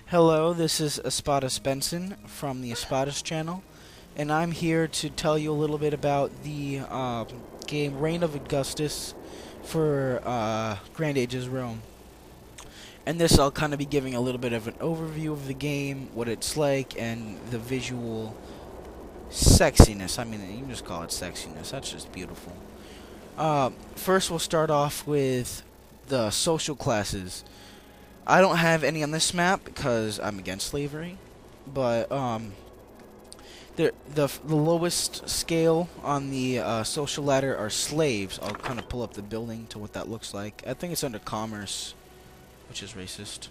Hello, this is Augustus Benson from the Augustus channel, and I'm here to tell you a little bit about the game Reign of Augustus for Grand Ages Rome. And this I'll kind of be giving a little bit of an overview of the game, what it's like, and the visual sexiness. I mean, you can just call it sexiness. That's just beautiful. First, we'll start off with the social classes. I don't have any on this map because I'm against slavery, but the lowest scale on the social ladder are slaves. I'll kind of pull up the building to what that looks like. I think it's under commerce, which is racist.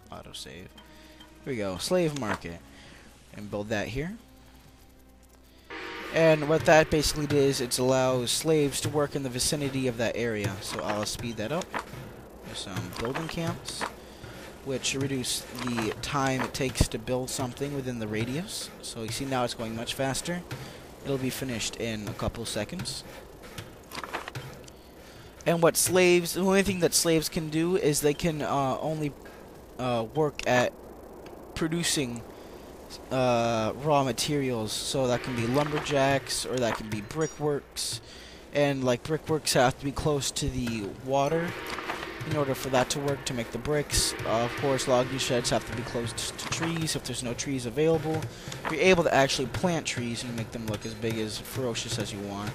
Autosave. Here we go, slave market, and build that here. And what that basically does, it allows slaves to work in the vicinity of that area. So I'll speed that up. There's some building camps, which reduce the time it takes to build something within the radius. So you see now it's going much faster. It'll be finished in a couple seconds. And the only thing that slaves can do is they can only work at producing raw materials, so that can be lumberjacks or that can be brickworks, and like brickworks have to be close to the water in order for that to work, to make the bricks. Of course, logging sheds have to be close to trees. If there's no trees available, you're able to actually plant trees and make them look as big, as ferocious as you want.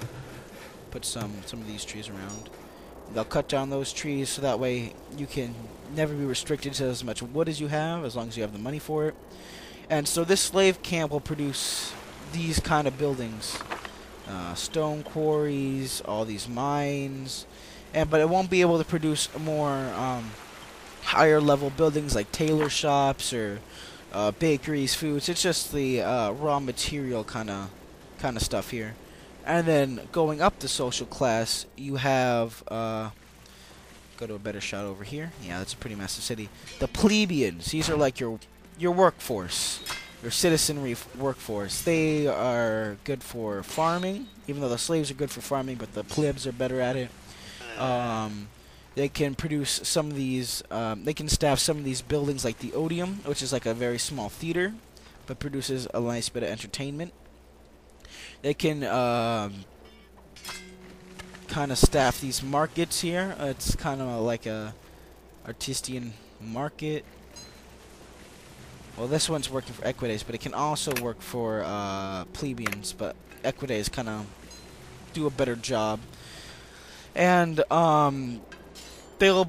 Put some of these trees around. They'll cut down those trees so that way you can never be restricted to as much wood as you have, as long as you have the money for it. And so this slave camp will produce these kind of buildings, stone quarries, all these mines, but it won't be able to produce more higher level buildings like tailor shops or bakeries, foods. It's just the raw material kind of stuff here. And then going up the social class, you have go to a better shot over here. Yeah, that's a pretty massive city. The plebeians. These are like your workforce, your citizenry workforce. They are good for farming, even though the slaves are good for farming, but the plebs are better at it. They can produce some of these, they can staff some of these buildings like the Odeum, which is like a very small theater, but produces a nice bit of entertainment. They can kind of staff these markets here. It's kind of like a artistian market. Well, this one's working for Equites, but it can also work for plebeians, but Equites kind of do a better job. And they're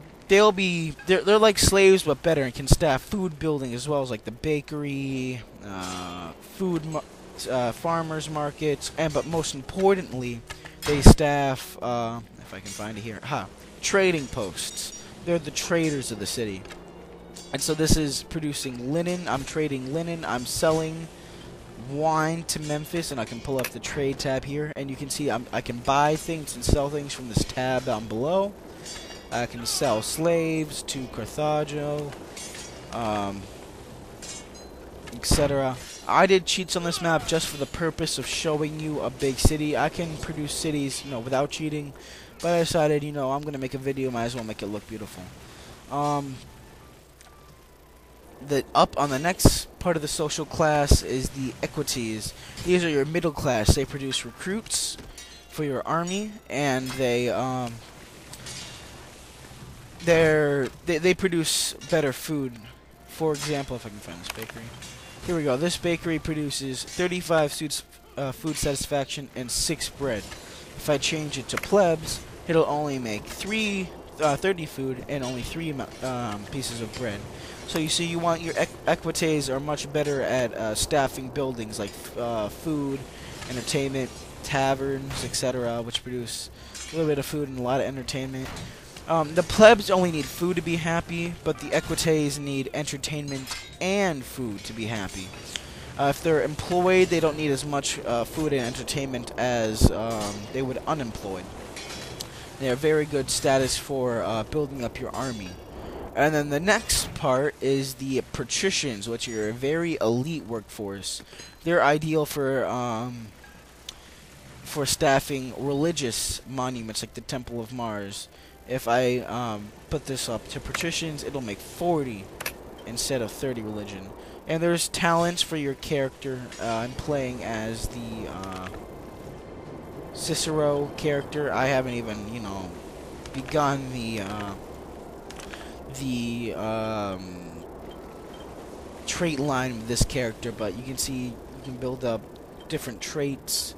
like slaves but better, and can staff food building as well as like the bakery, farmers markets, but most importantly, they staff if I can find it here, trading posts. They're the traders of the city. And so this is producing linen. I'm trading linen. I'm selling wine to Memphis, and I can pull up the trade tab here, and you can see I can buy things and sell things from this tab down below. I can sell slaves to Carthage, etc. I did cheats on this map just for the purpose of showing you a big city. I can produce cities, without cheating, but I decided, I'm gonna make a video. Might as well make it look beautiful. Up on the next part of the social class is the Equites. These are your middle class. They produce recruits for your army, and they produce better food. For example, if I can find this bakery. Here we go. This bakery produces 35 food satisfaction and 6 bread. If I change it to plebs, it'll only make 30 food and only 3 pieces of bread. So you see, your Equites are much better at staffing buildings like food, entertainment, taverns, etc., which produce a little bit of food and a lot of entertainment. The plebs only need food to be happy, but the Equites need entertainment and food to be happy. If they're employed, they don't need as much food and entertainment as they would unemployed. They are very good status for building up your army. And then the next part is the patricians, which are a very elite workforce. They're ideal for staffing religious monuments like the Temple of Mars. If I put this up to patricians, it'll make 40 instead of 30 religion. And there's talents for your character. I'm playing as the Cicero character. I haven't even, you know, begun the trait line of this character, but you can see you can build up different traits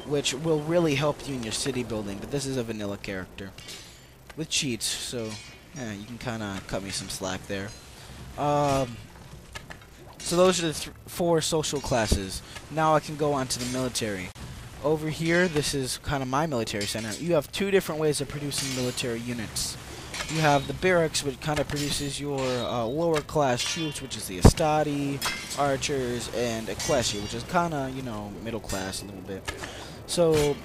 which will really help you in your city building. But this is a vanilla character with cheats, so yeah, you can kind of cut me some slack there. So those are the 4 social classes. Now I can go on to the military. Over here, this is kind of my military center. You have 2 different ways of producing military units. You have the barracks, which kind of produces your lower class troops, which is the Astati, archers, and equestria, which is kind of, you know, middle class a little bit. So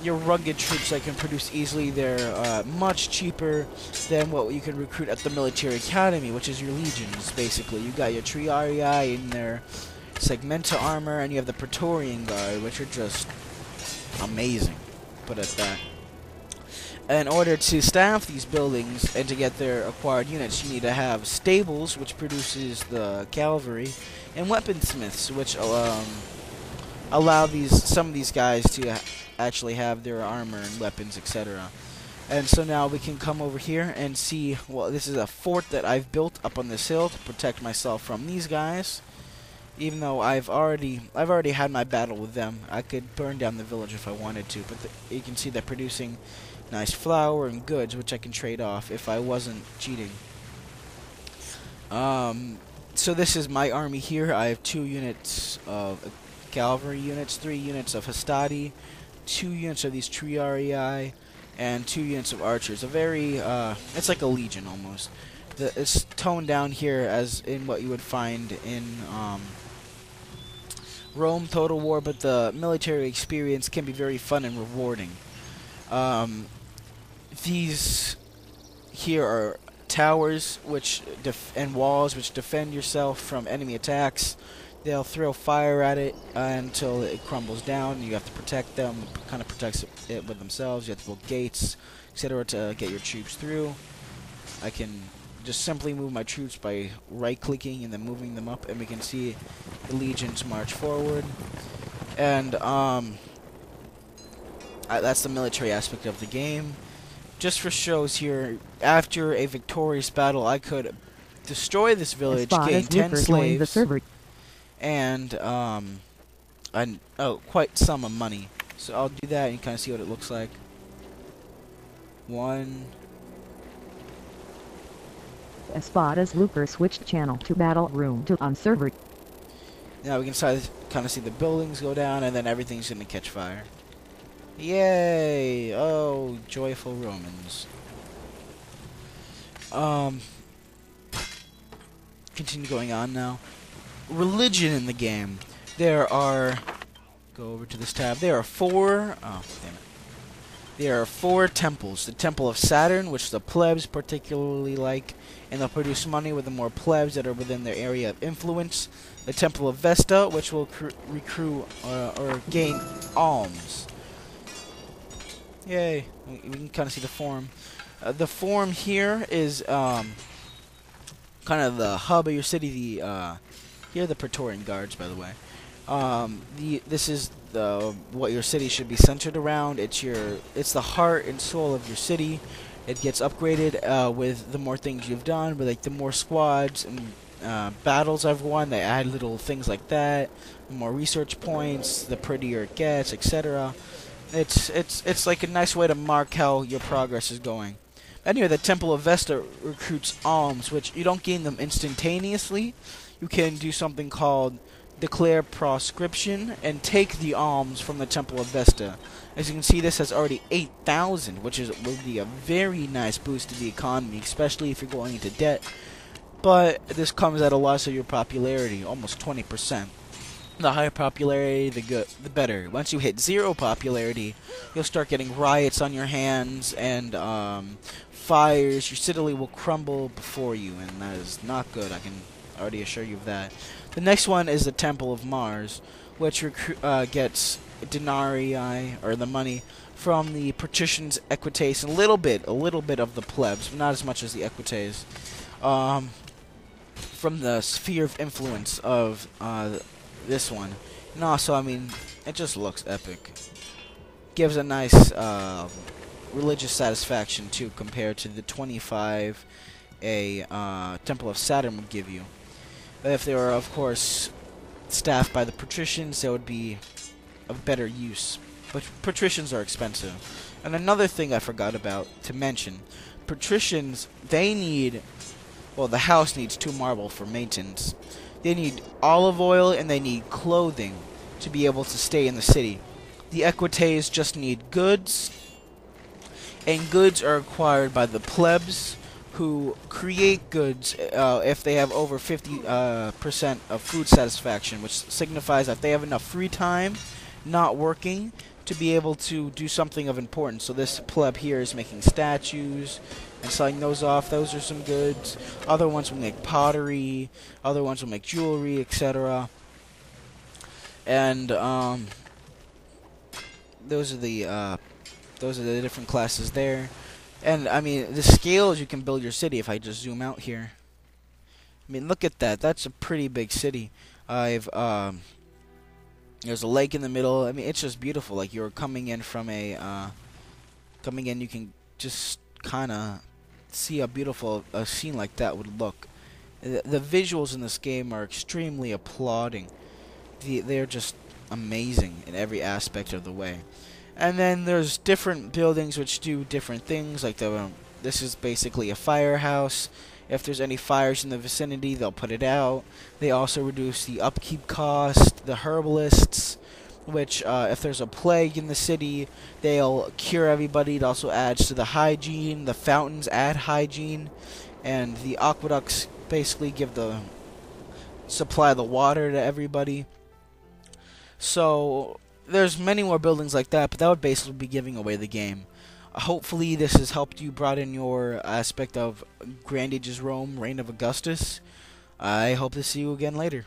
your rugged troops that can produce easily, they're much cheaper than what you can recruit at the military academy, which is your legions, basically. You got your Triarii in their segmenta armor, and you have the Praetorian Guard, which are just amazing, put it at that. In order to staff these buildings and to get their acquired units, you need to have stables, which produces the cavalry, and weaponsmiths, which allow some of these guys to actually have their armor and weapons, etc. And so now we can come over here and see. Well, this is a fort that I've built up on this hill to protect myself from these guys. Even though I've already had my battle with them, I could burn down the village if I wanted to. But you can see they're producing nice flour and goods, which I can trade off if I wasn't cheating. So this is my army here. I have 2 units of cavalry units, 3 units of Hastati, 2 units of these Triarii, and 2 units of archers. A very, it's like a legion almost. It's toned down here as in what you would find in Rome Total War, but the military experience can be very fun and rewarding. These here are towers which and walls which defend yourself from enemy attacks. They'll throw fire at it until it crumbles down. You have to protect them, kind of protect it with themselves. You have to build gates, etc. to get your troops through. I can just simply move my troops by right-clicking and then moving them up, and we can see the legions march forward. And that's the military aspect of the game. Just for shows here, after a victorious battle, I could destroy this village, gain 10 slaves, and quite some of money. So I'll do that and kind of see what it looks like. 1. Espada's Looper switched channel to battle room to on server. Now we can kind of see the buildings go down, and then everything's going to catch fire. Yay! Oh, joyful Romans. Continue going on now. Religion in the game. There are... Go over to this tab. There are 4... Oh, damn it. There are 4 temples. The Temple of Saturn, which the plebs particularly like, and they'll produce money with the more plebs that are within their area of influence. The Temple of Vesta, which will recruit or gain alms. Yay. We can kind of see the form. The form here is kind of the hub of your city. Here are the Praetorian Guards, by the way. This is what your city should be centered around. It's the heart and soul of your city. It gets upgraded with the more things you've done, but like the more squads and battles I've won, they add little things like that. The more research points, the prettier it gets, etc. It's like a nice way to mark how your progress is going. Anyway, the Temple of Vesta recruits alms, which you don't gain them instantaneously. You can do something called declare proscription and take the alms from the Temple of Vesta. As you can see, this has already 8,000, which will be a very nice boost to the economy, especially if you're going into debt. But this comes at a loss of your popularity, almost 20%. The higher popularity, the better. Once you hit 0 popularity, you'll start getting riots on your hands and fires. Your city will crumble before you, and that is not good. I can already assure you of that. The next one is the Temple of Mars, which gets denarii, or the money, from the patricians, equites, and a little bit of the plebs, but not as much as the equites. From the sphere of influence of this one. And also, I mean, it just looks epic. Gives a nice religious satisfaction too, compared to the 25 a Temple of Saturn would give you. If they were, of course, staffed by the patricians, there would be of better use. But patricians are expensive. And another thing I forgot about to mention, patricians, they need, well, the house needs 2 marble for maintenance. They need olive oil and they need clothing to be able to stay in the city. The equites just need goods, and goods are acquired by the plebs, who create goods if they have over 50% of food satisfaction, which signifies that they have enough free time, not working, to be able to do something of importance. So this pleb here is making statues and selling those off. Those are some goods. Other ones will make pottery. Other ones will make jewelry, etc. And those are the different classes there. And I mean, the scales you can build your city. If I just zoom out here, I mean, look at that. That's a pretty big city. There's a lake in the middle. I mean, it's just beautiful. Like, you're coming in from a you can just kind of see how beautiful a scene like that would look. The visuals in this game are extremely applauding. They're just amazing in every aspect of the way. And then there's different buildings which do different things. Like this is basically a firehouse. If there's any fires in the vicinity, they'll put it out. They also reduce the upkeep cost. The herbalists, which if there's a plague in the city, they'll cure everybody. It also adds to the hygiene. The fountains add hygiene, and the aqueducts basically supply the water to everybody. So there's many more buildings like that, but that would basically be giving away the game. Hopefully this has helped you broaden your aspect of Grand Ages Rome, Reign of Augustus. I hope to see you again later.